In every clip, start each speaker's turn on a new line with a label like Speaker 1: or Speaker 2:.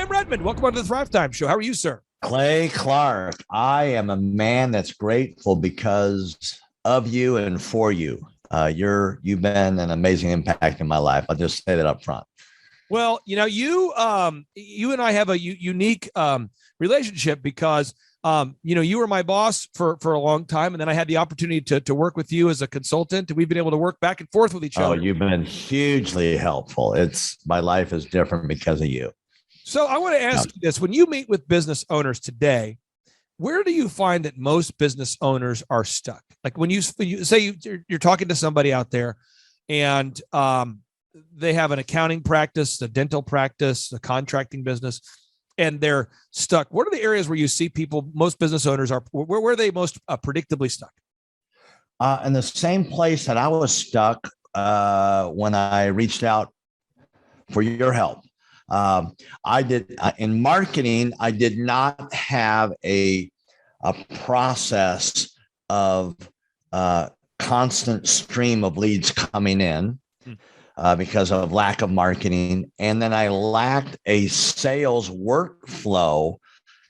Speaker 1: Tim Redmond. Welcome on to the Thrivetime Show. How are you, sir?
Speaker 2: Clay Clark, I am a man that's grateful because of you and for you. You've been an amazing impact in my life. I'll just say that up front.
Speaker 1: Well, you and I have a unique relationship because you were my boss for a long time, and then I had the opportunity to work with you as a consultant, and we've been able to work back and forth with each other.
Speaker 2: Oh, you've been hugely helpful. My life is different because of you.
Speaker 1: So I want to ask you this: when you meet with business owners today, where do you find that most business owners are stuck? Like when you say you're talking to somebody out there, and they have an accounting practice, a dental practice, a contracting business, and they're stuck. What are the areas where you see most business owners are, where are they most predictably stuck?
Speaker 2: In the same place that I was stuck when I reached out for your help. I did in marketing, I did not have a process of constant stream of leads coming in. Because of lack of marketing. And then I lacked a sales workflow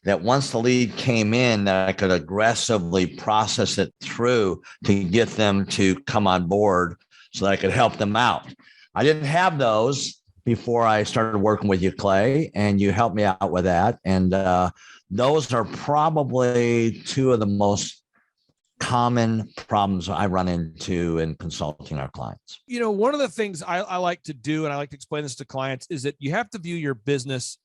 Speaker 2: that once the lead came in, that I could aggressively process it through to get them to come on board so that I could help them out. I didn't have those before I started working with you, Clay, and you helped me out with that. And those are probably two of the most common problems I run into in consulting our clients.
Speaker 1: One of the things I like to do, and I like to explain this to clients, is that you have to view your business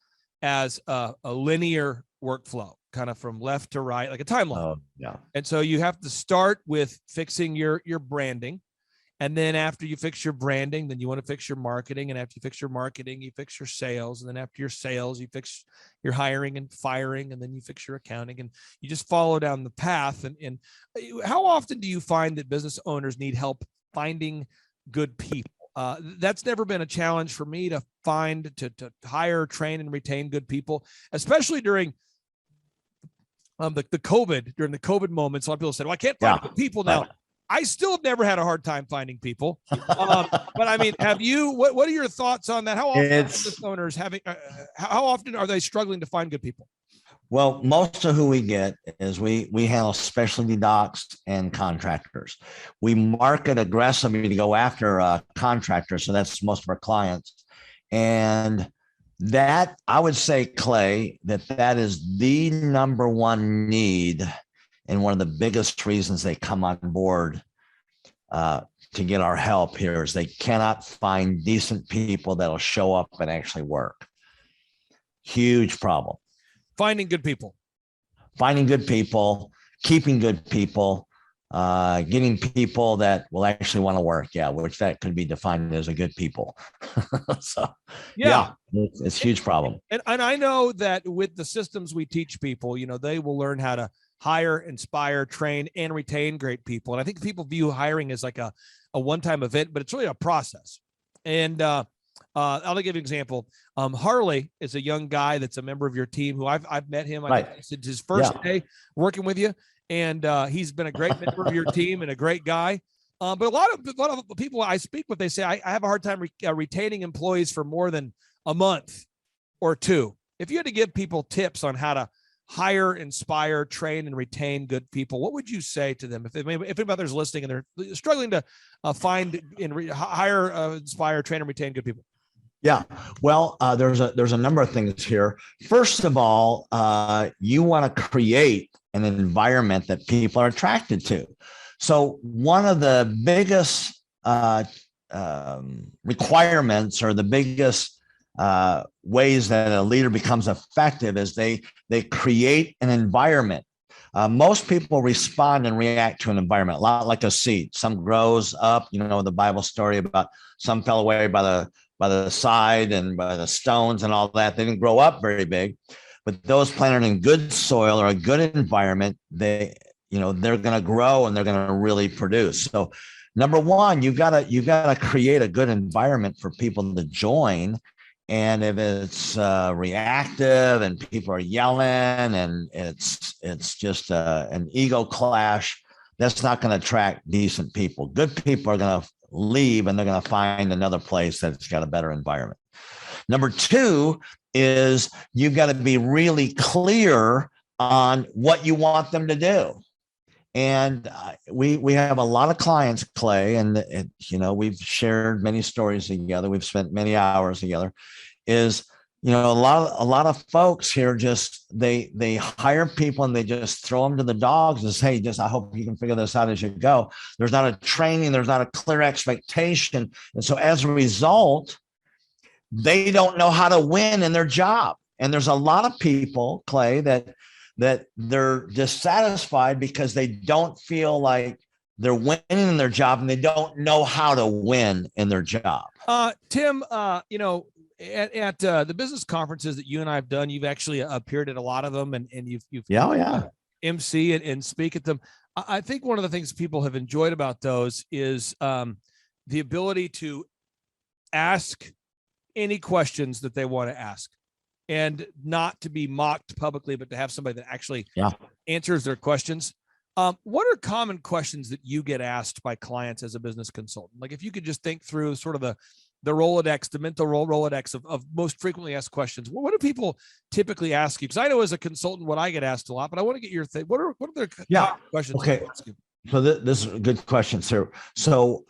Speaker 1: as a linear workflow, kind of from left to right, like a timeline.
Speaker 2: Oh, yeah.
Speaker 1: And so you have to start with fixing your branding. And then after you fix your branding, then you want to fix your marketing. And after you fix your marketing, you fix your sales. And then after your sales, you fix your hiring and firing. And then you fix your accounting. And you just follow down the path. And how often do you find that business owners need help finding good people? That's never been a challenge for me to find, to hire, train, and retain good people, especially during during the COVID moments. A lot of people said, well, I can't find good people now. I still have never had a hard time finding people. But I mean, have you, what are your thoughts on that? How often are business owners how often are they struggling to find good people?
Speaker 2: Well, most of who we get is we handle specialty docs and contractors. We market aggressively to go after contractors. So that's most of our clients. And that, I would say, Clay, that is the number one need. And one of the biggest reasons they come on board to get our help here is they cannot find decent people that'll show up and actually work. Huge problem.
Speaker 1: Finding good people,
Speaker 2: keeping good people, getting people that will actually want to work. Yeah, which that could be defined as a good people. So yeah, it's a huge problem.
Speaker 1: And I know that with the systems we teach people, they will learn how to hire, inspire, train, and retain great people. And I think people view hiring as like a one-time event, but it's really a process. And I'll give you an example. Harley is a young guy that's a member of your team who I've met him. I think it's his first day working with you. And he's been a great member of your team and a great guy. But a lot of people I speak with, they say, I have a hard time retaining employees for more than a month or two. If you had to give people tips on how to hire, inspire, train, and retain good people, what would you say to them if anybody's listening and they're struggling to find and hire, inspire, train, and retain good people?
Speaker 2: Yeah, well, there's a number of things here. First of all, you want to create an environment that people are attracted to. So one of the biggest requirements, or the biggest ways that a leader becomes effective, is they create an environment. Most people respond and react to an environment a lot like a seed. Some grows up, the Bible story about some fell away by the side and by the stones and all that. They didn't grow up very big, but those planted in good soil or a good environment, they're going to grow and they're going to really produce. So number one, you've got to create a good environment for people to join. And if it's reactive and people are yelling and it's just an ego clash, that's not going to attract decent people. Good people are going to leave and they're going to find another place that's got a better environment. Number two is you got to be really clear on what you want them to do. And we have a lot of clients, Clay, and we've shared many stories together. We've spent many hours together. Is a lot of folks here just they hire people and they just throw them to the dogs and say, hey, I hope you can figure this out as you go. There's not a training, there's not a clear expectation, and so as a result, they don't know how to win in their job. And there's a lot of people, Clay, that they're dissatisfied because they don't feel like they're winning in their job and they don't know how to win in their job.
Speaker 1: Tim, at the business conferences that you and I have done, you've actually appeared at a lot of them, and you've MC and speak at them. I think one of the things people have enjoyed about those is the ability to ask any questions that they want to ask, and not to be mocked publicly, but to have somebody that actually answers their questions. What are common questions that you get asked by clients as a business consultant? Like, if you could just think through sort of the Rolodex, the mental Rolodex of most frequently asked questions. What do people typically ask you? Because I know as a consultant, what I get asked a lot, but I want to get your thing. What are their questions?
Speaker 2: Okay. So this is a good question, sir. So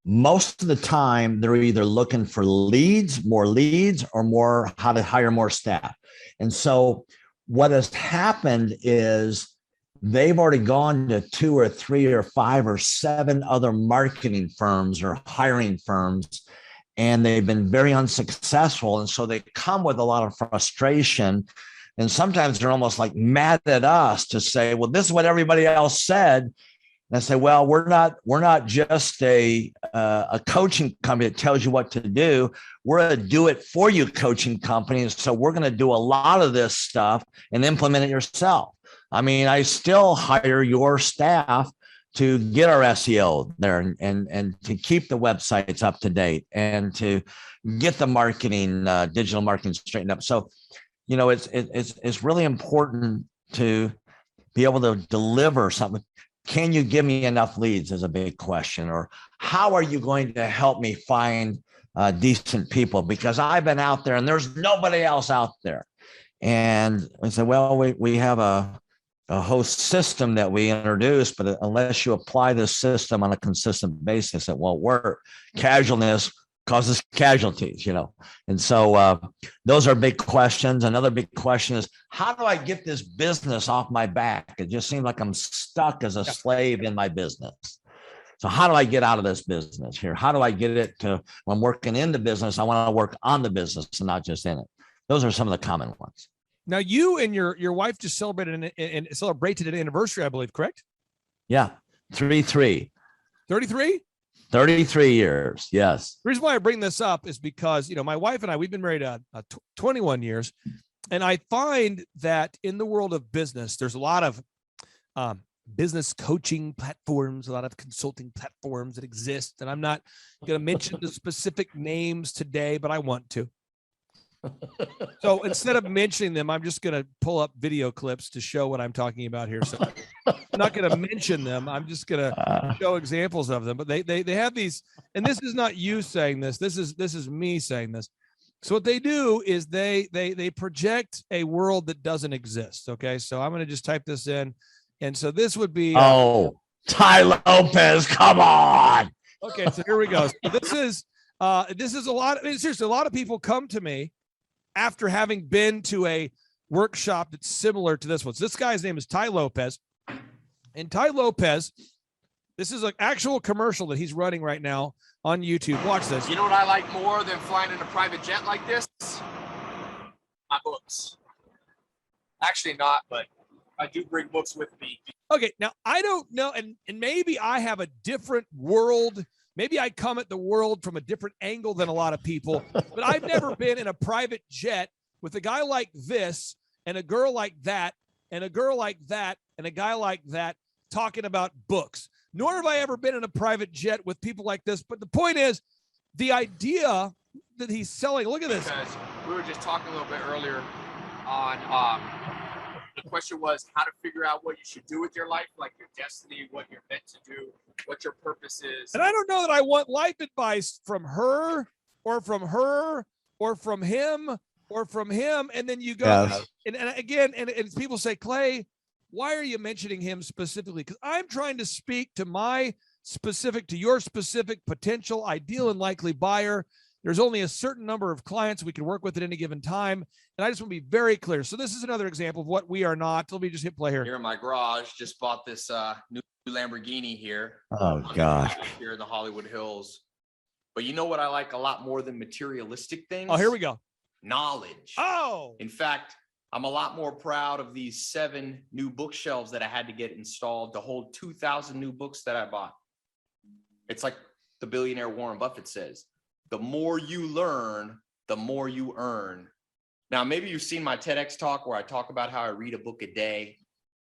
Speaker 2: most of the time they're either looking for more leads or more how to hire more staff. And so what has happened is they've already gone to 2 or 3 or 5 or 7 other marketing firms or hiring firms, and they've been very unsuccessful. And so they come with a lot of frustration. And sometimes they're almost like mad at us to say, well, this is what everybody else said. And I say, well, we're not just a coaching company that tells you what to do. We're a do it for you coaching company. So we're going to do a lot of this stuff and implement it yourself. I mean, I still hire your staff to get our SEO there and to keep the websites up to date and to get the marketing, digital marketing straightened up. So, it's really important to be able to deliver something. Can you give me enough leads is a big question, or how are you going to help me find decent people? Because I've been out there and there's nobody else out there. And I said, well, we have a host system that we introduced, but unless you apply this system on a consistent basis, it won't work. Casualness causes casualties, And so those are big questions. Another big question is, how do I get this business off my back? It just seems like I'm stuck as a slave in my business. So how do I get out of this business here? How do I get it to, when I'm working in the business, I want to work on the business and not just in it. Those are some of the common ones.
Speaker 1: Now, you and your wife just celebrated an anniversary, I believe, correct?
Speaker 2: Yeah. 33.
Speaker 1: 33?
Speaker 2: 33 years. Yes.
Speaker 1: The reason why I bring this up is because, my wife and I, we've been married 21 years. And I find that in the world of business, there's a lot of business coaching platforms, a lot of consulting platforms that exist. And I'm not going to mention the specific names today, but I want to. So instead of mentioning them, I'm just going to pull up video clips to show what I'm talking about here. So I'm not going to mention them. I'm just going to show examples of them. But they have these, and this is not you saying this. This is me saying this. So what they do is they project a world that doesn't exist. Okay, so I'm going to just type this in, and so this would be
Speaker 2: Ty Lopez. Come on.
Speaker 1: Okay, so here we go. So this is a lot. Seriously, a lot of people come to me after having been to a workshop that's similar to this one. So this guy's name is Ty Lopez. And Ty Lopez, this is an actual commercial that he's running right now on YouTube. Watch this.
Speaker 3: You know what I like more than flying in a private jet like this? My books. Actually not, but I do bring books with me.
Speaker 1: Okay, now I don't know, and maybe I have a different world. Maybe I come at the world from a different angle than a lot of people, but I've never been in a private jet with a guy like this and a girl like that and a girl like that and a guy like that talking about books. Nor have I ever been in a private jet with people like this. But the point is, the idea that he's selling, look at this.
Speaker 3: Because we were just talking a little bit earlier on, the question was how to figure out what you should do with your life, like your destiny, what you're meant to do, what your purpose is.
Speaker 1: And I don't know that I want life advice from her or from him. or from him. And then you go,
Speaker 2: Yes.
Speaker 1: and again, and people say, Clay, why are you mentioning him specifically? Because I'm trying to speak to your specific potential ideal and likely buyer. There's only a certain number of clients we can work with at any given time. And I just want to be very clear. So this is another example of what we are not. Let me just hit play here.
Speaker 4: Here in my garage, just bought this new Lamborghini here.
Speaker 2: Oh gosh.
Speaker 4: Here in the Hollywood Hills. But you know what I like a lot more than materialistic things?
Speaker 1: Oh, here we go.
Speaker 4: Knowledge.
Speaker 1: Oh.
Speaker 4: In fact, I'm a lot more proud of these 7 new bookshelves that I had to get installed to hold 2,000 new books that I bought. It's like the billionaire Warren Buffett says, the more you learn, the more you earn. Now, maybe you've seen my TEDx talk where I talk about how I read a book a day.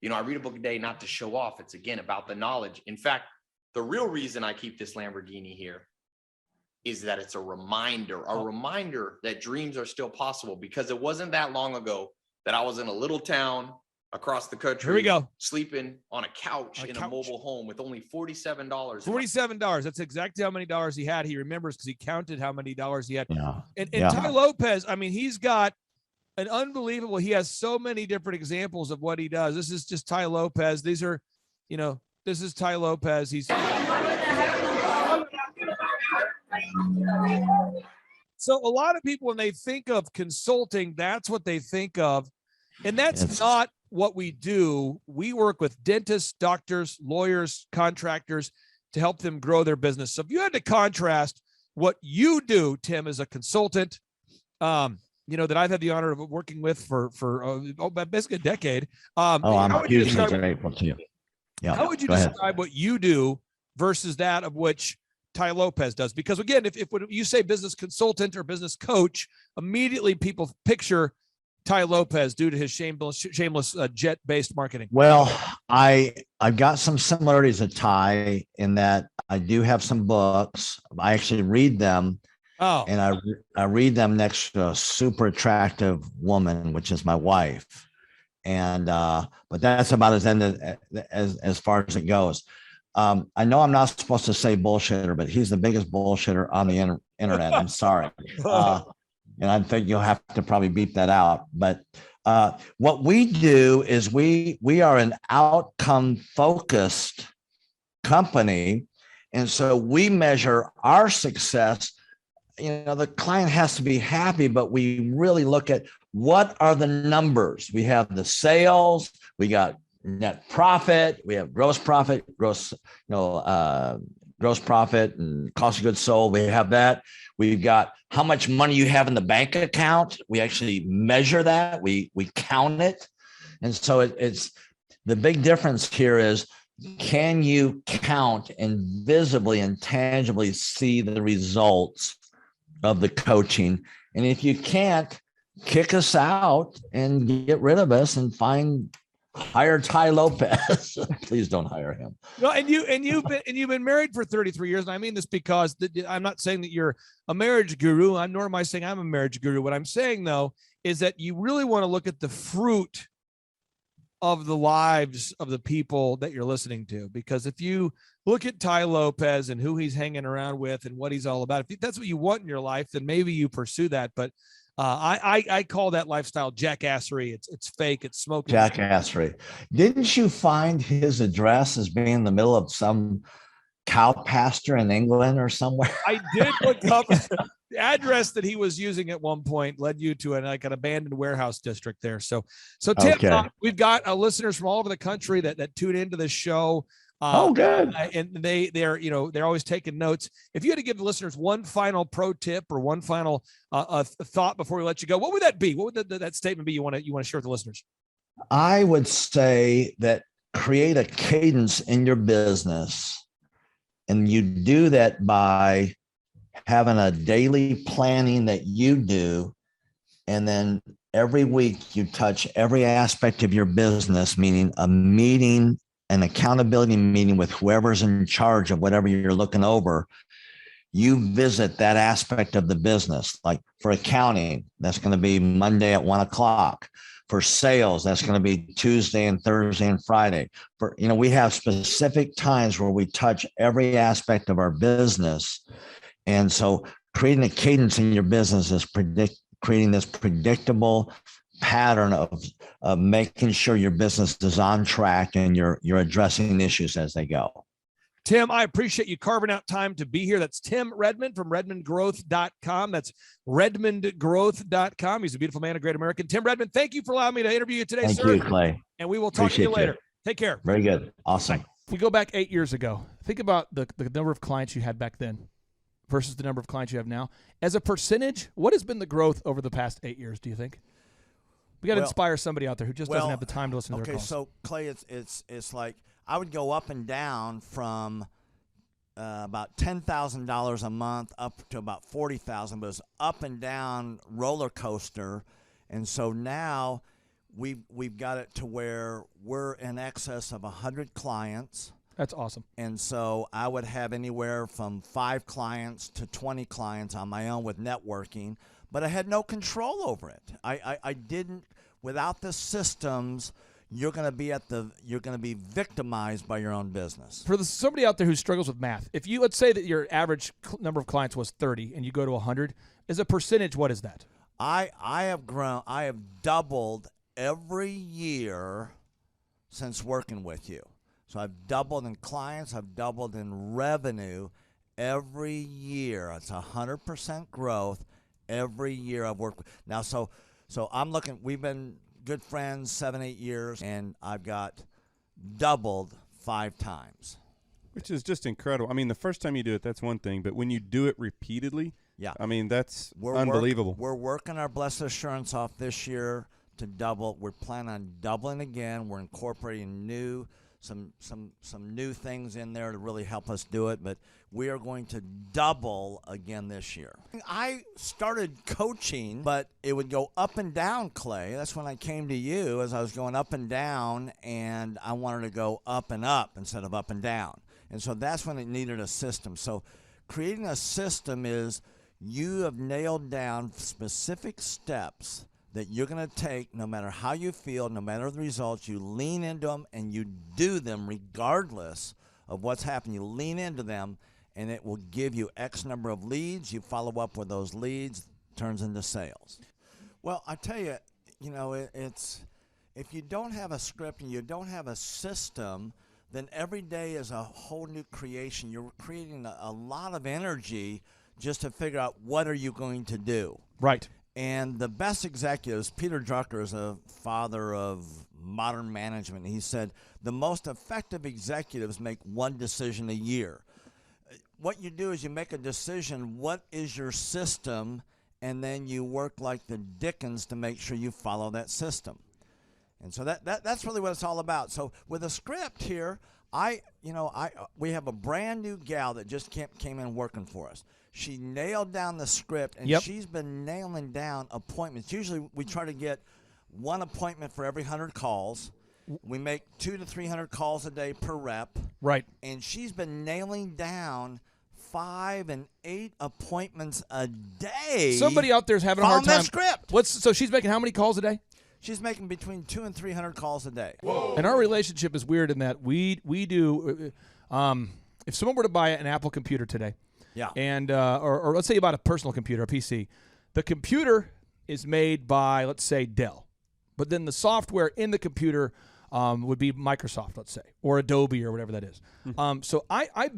Speaker 4: You know, I read a book a day not to show off. It's, again, about the knowledge. In fact, the real reason I keep this Lamborghini here is that it's a reminder that dreams are still possible, because it wasn't that long ago that I was in a little town across the country.
Speaker 1: Here we go.
Speaker 4: Sleeping on a couch in a mobile home with only $47.
Speaker 1: $47. That's exactly how many dollars he had. He remembers because he counted how many dollars he had.
Speaker 2: Yeah.
Speaker 1: And Ty Lopez, I mean, he's got an unbelievable, he has so many different examples of what he does. This is just Ty Lopez. These are, this is Ty Lopez. He's so a lot of people, when they think of consulting, that's what they think of. And that's not what we do. We work with dentists, doctors, lawyers, contractors to help them grow their business. So if you had to contrast what you do, Tim, as a consultant, that I've had the honor of working with for basically a decade.
Speaker 2: I'm hugely grateful to you. Yeah.
Speaker 1: How would you describe what you do versus that of which Ty Lopez does? Because again, if when you say business consultant or business coach, immediately people picture Ty Lopez due to his shameless jet-based marketing.
Speaker 2: Well, I've got some similarities to Ty in that I do have some books. I actually read them.
Speaker 1: Oh.
Speaker 2: And I read them next to a super attractive woman, which is my wife. And but that's about as far as it goes. I know I'm not supposed to say bullshitter, but he's the biggest bullshitter on the internet. I'm sorry. And I think you'll have to probably beep that out. But what we do is we are an outcome focused company. And so we measure our success. The client has to be happy, but we really look at what are the numbers. We have the sales, we got net profit, we have gross profit, gross profit and cost of goods sold. We have that. We've got how much money you have in the bank account. We actually measure that. We count it. And so it's the big difference here is, can you count and visibly and tangibly see the results of the coaching? And if you can't, kick us out and get rid of us and hire Ty Lopez. Please don't hire him.
Speaker 1: No, and you've been married for 33 years. And I mean this because I'm not saying that you're a marriage guru. Nor am I saying I'm a marriage guru. What I'm saying though is that you really want to look at the fruit of the lives of the people that you're listening to. Because if you look at Ty Lopez and who he's hanging around with and what he's all about, if that's what you want in your life, then maybe you pursue that. But I call that lifestyle jackassery. It's fake. It's smoking.
Speaker 2: Jackassery. Didn't you find his address as being in the middle of some cow pasture in England or somewhere?
Speaker 1: I did look up the address that he was using at one point led you to an abandoned warehouse district there. So Tim,
Speaker 2: okay.
Speaker 1: We've got listeners from all over the country that tune into this show.
Speaker 2: Good.
Speaker 1: And they're always taking notes. If you had to give the listeners one final pro tip or one final thought before we let you go, what would that be? What would that statement be you want to share with the listeners?
Speaker 2: I would say that create a cadence in your business, and you do that by having a daily planning that you do, and then every week you touch every aspect of your business, meaning a meeting, an accountability meeting with whoever's in charge of whatever you're looking over. You visit that aspect of the business. Like for accounting, that's going to be Monday at 1:00. For sales, that's going to be Tuesday and Thursday and Friday. We have specific times where we touch every aspect of our business. And so creating a cadence in your business is creating this predictable pattern of making sure your business is on track and you're addressing issues as they go.
Speaker 1: Tim, I appreciate you carving out time to be here. That's Tim Redmond from redmondgrowth.com. That's redmondgrowth.com. He's a beautiful man, a great American. Tim Redmond, thank you for allowing me to interview you today,
Speaker 2: Thank
Speaker 1: sir.
Speaker 2: you, Clay.
Speaker 1: And we will talk to you later. Take care.
Speaker 2: Very good. Awesome.
Speaker 1: If we go back 8 years ago, think about the number of clients you had back then versus the number of clients you have now. As a percentage, what has been the growth over the past 8 years, do you think? We got to inspire somebody out there who just doesn't have the time to listen to their calls.
Speaker 5: So, Clay, it's like I would go up and down from about $10,000 a month up to about $40,000, but it's up and down roller coaster. And so now we've got it to where we're in excess of 100 clients.
Speaker 1: That's awesome.
Speaker 5: And so I would have anywhere from 5 clients to 20 clients on my own with networking, but I had no control over it. I didn't, without the systems, you're going to be victimized by your own business.
Speaker 1: For somebody out there who struggles with math, if you, let's say that your average number of clients was 30 and you go to 100, as a percentage, what is that?
Speaker 5: I have doubled every year since working with you. So I've doubled in clients, I've doubled in revenue every year. It's 100% growth every year I've worked with. Now, so I'm looking, we've been good friends 7-8 years, and I've got doubled 5 times.
Speaker 6: Which is just incredible. I mean, the first time you do it, that's one thing, but when you do it repeatedly,
Speaker 5: yeah,
Speaker 6: I mean, that's unbelievable.
Speaker 5: We're working our Blessed Assurance off this year to double. We're planning on doubling again. We're incorporating some new things in there to really help us do it, but we are going to double again this year. I started coaching, but it would go up and down, Clay. That's when I came to you, as I was going up and down, and I wanted to go up and up instead of up and down. And so that's when it needed a system. So creating a system is you have nailed down specific steps that you're going to take no matter how you feel, no matter the results. You lean into them and you do them regardless of what's happening. You lean into them and it will give you X number of leads. You follow up with those leads, turns into sales. Well, I tell you, it's if you don't have a script and you don't have a system, then every day is a whole new creation. You're creating a lot of energy just to figure out what are you going to do.
Speaker 1: Right.
Speaker 5: And the best executives, Peter Drucker is a father of modern management. He said, the most effective executives make one decision a year. What you do is you make a decision, what is your system, and then you work like the Dickens to make sure you follow that system. And so that's really what it's all about. So with a script here, we have a brand new gal that just came in working for us. She nailed down the script, and she's been nailing down appointments. Usually we try to get one appointment for every 100 calls. We make 200 to 300 calls a day per rep.
Speaker 1: Right.
Speaker 5: And she's been nailing down 5 and 8 appointments a day.
Speaker 1: Somebody out there's having a hard time.
Speaker 5: That script.
Speaker 1: So she's making how many calls a day?
Speaker 5: She's making between 200 and 300 calls a day.
Speaker 1: Whoa. And our relationship is weird in that we do. If someone were to buy an Apple computer today, and or let's say you bought a personal computer, a PC, the computer is made by, let's say, Dell, but then the software in the computer would be Microsoft, let's say, or Adobe or whatever that is. So I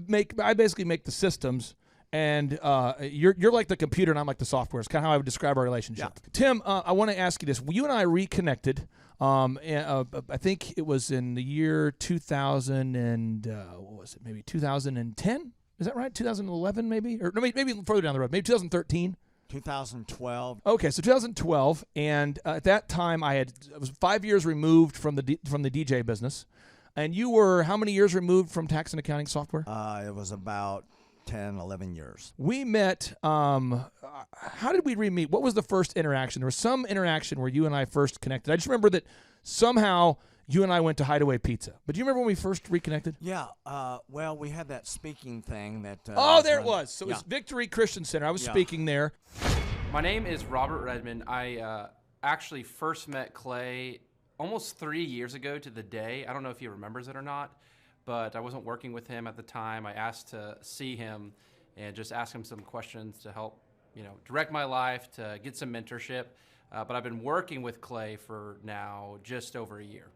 Speaker 1: basically make the systems. And you're like the computer, and I'm like the software. It's kind of how I would describe our relationship. Yeah. Tim, I want to ask you this. You and I reconnected. I think it was in the year 2000 and what was it? Maybe 2010. Is that right? 2011, maybe, or no, maybe further down the road. Maybe 2013.
Speaker 5: 2012.
Speaker 1: Okay, so 2012, and at that time I was 5 years removed from the DJ business, and you were how many years removed from tax and accounting software?
Speaker 5: It was about 10, 11 years.
Speaker 1: We met, how did we re-meet? What was the first interaction? There was some interaction where you and I first connected. I just remember that somehow you and I went to Hideaway Pizza. But do you remember when we first reconnected?
Speaker 5: Yeah. Well, we had that speaking thing that...
Speaker 1: there it was. So it was Victory Christian Center. I was speaking there.
Speaker 7: My name is Robert Redmond. I actually first met Clay almost 3 years ago to the day. I don't know if he remembers it or not, but I wasn't working with him at the time. I asked to see him and just ask him some questions to help direct my life, to get some mentorship. But I've been working with Clay for now just over a year.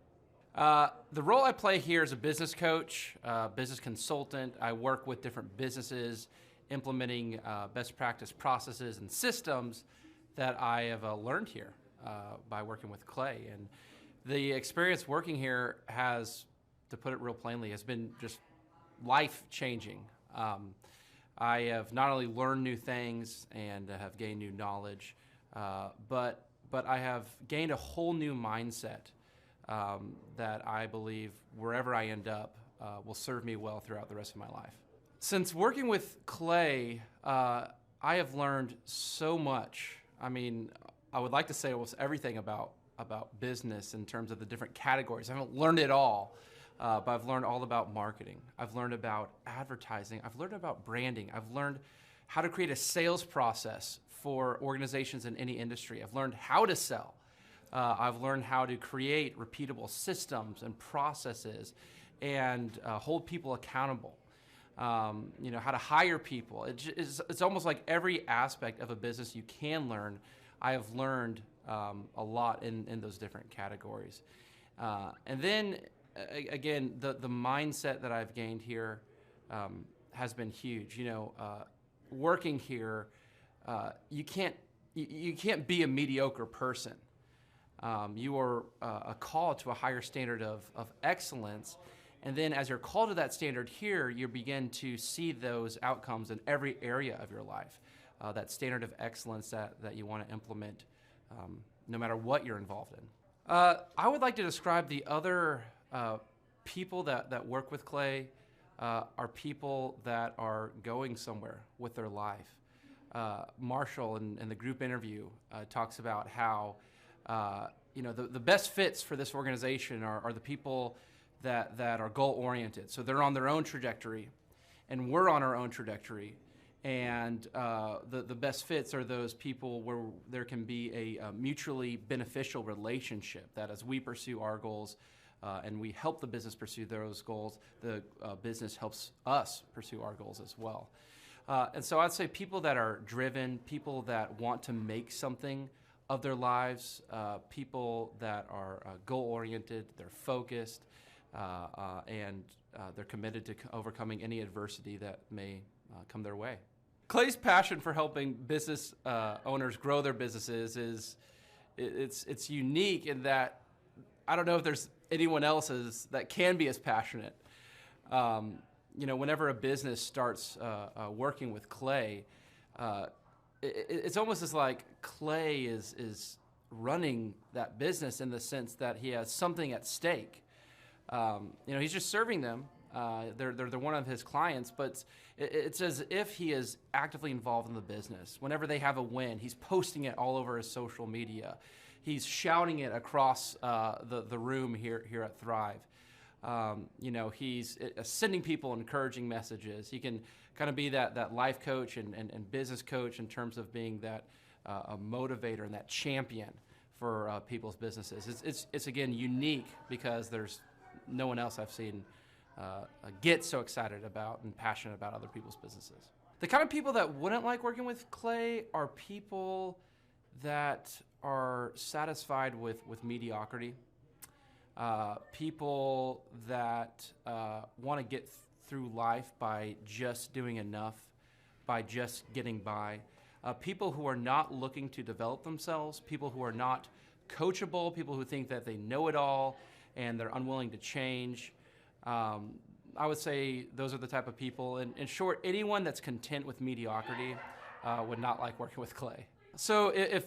Speaker 7: The role I play here is a business coach, business consultant. I work with different businesses, implementing best practice processes and systems that I have learned here by working with Clay. And the experience working here has, to put it real plainly, has been just life-changing. I have not only learned new things and have gained new knowledge, but I have gained a whole new mindset that I believe wherever I end up will serve me well throughout the rest of my life. Since working with Clay, I have learned so much. I mean, I would like to say almost everything about business in terms of the different categories. I haven't learned it all, but I've learned all about marketing. I've learned about advertising. I've learned about branding. I've learned how to create a sales process for organizations in any industry. I've learned how to sell. I've learned how to create repeatable systems and processes and hold people accountable. How to hire people. It's almost like every aspect of a business you can learn. I have learned a lot in those different categories. And then, again, the mindset that I've gained here has been huge. Working here, you can't be a mediocre person. You are a call to a higher standard of excellence. And then as you're called to that standard here, you begin to see those outcomes in every area of your life. That standard of excellence that you want to implement no matter what you're involved in. I would like to describe the other people that work with Clay are people that are going somewhere with their life. Marshall in the group interview talks about how the best fits for this organization are the people that are goal-oriented. So they're on their own trajectory, and we're on our own trajectory. And the best fits are those people where there can be a mutually beneficial relationship, that as we pursue our goals and we help the business pursue those goals, the business helps us pursue our goals as well. And so I'd say people that are driven, people that want to make something of their lives, people that are goal-oriented, they're focused, and they're committed to overcoming any adversity that may come their way. Clay's passion for helping business owners grow their businesses it's unique in that I don't know if there's anyone else that can be as passionate. Whenever a business starts working with Clay, it's almost as like Clay is running that business in the sense that he has something at stake. He's just serving them. They're one of his clients, but it's as if he is actively involved in the business. Whenever they have a win, he's posting it all over his social media. He's shouting it across the room here at Thrive. He's sending people encouraging messages. He can kind of be that life coach and business coach in terms of being that a motivator and that champion for people's businesses. It's again unique because there's no one else I've seen get so excited about and passionate about other people's businesses. The kind of people that wouldn't like working with Clay are people that are satisfied with mediocrity. People that want to get through life by just doing enough, by just getting by. People who are not looking to develop themselves, people who are not coachable, people who think that they know it all and they're unwilling to change. I would say those are the type of people. In short, anyone that's content with mediocrity would not like working with Clay. So if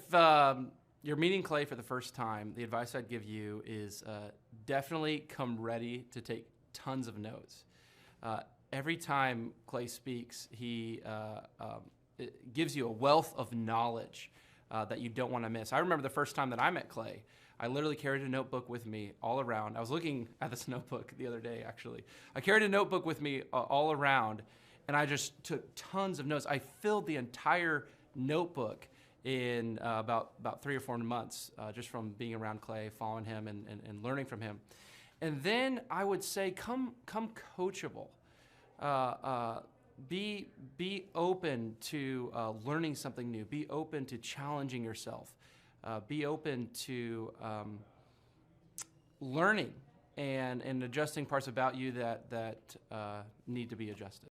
Speaker 7: you're meeting Clay for the first time, the advice I'd give you is definitely come ready to take tons of notes. Every time Clay speaks, he it gives you a wealth of knowledge that you don't want to miss. I remember the first time that I met Clay. I literally carried a notebook with me all around. I was looking at this notebook the other day, actually. I carried a notebook with me all around, and I just took tons of notes. I filled the entire notebook in about 3 or 4 months just from being around Clay, following him, and learning from him. And then I would say come coachable. be open to learning something new. Be open to challenging yourself. Be open to learning and adjusting parts about you that need to be adjusted.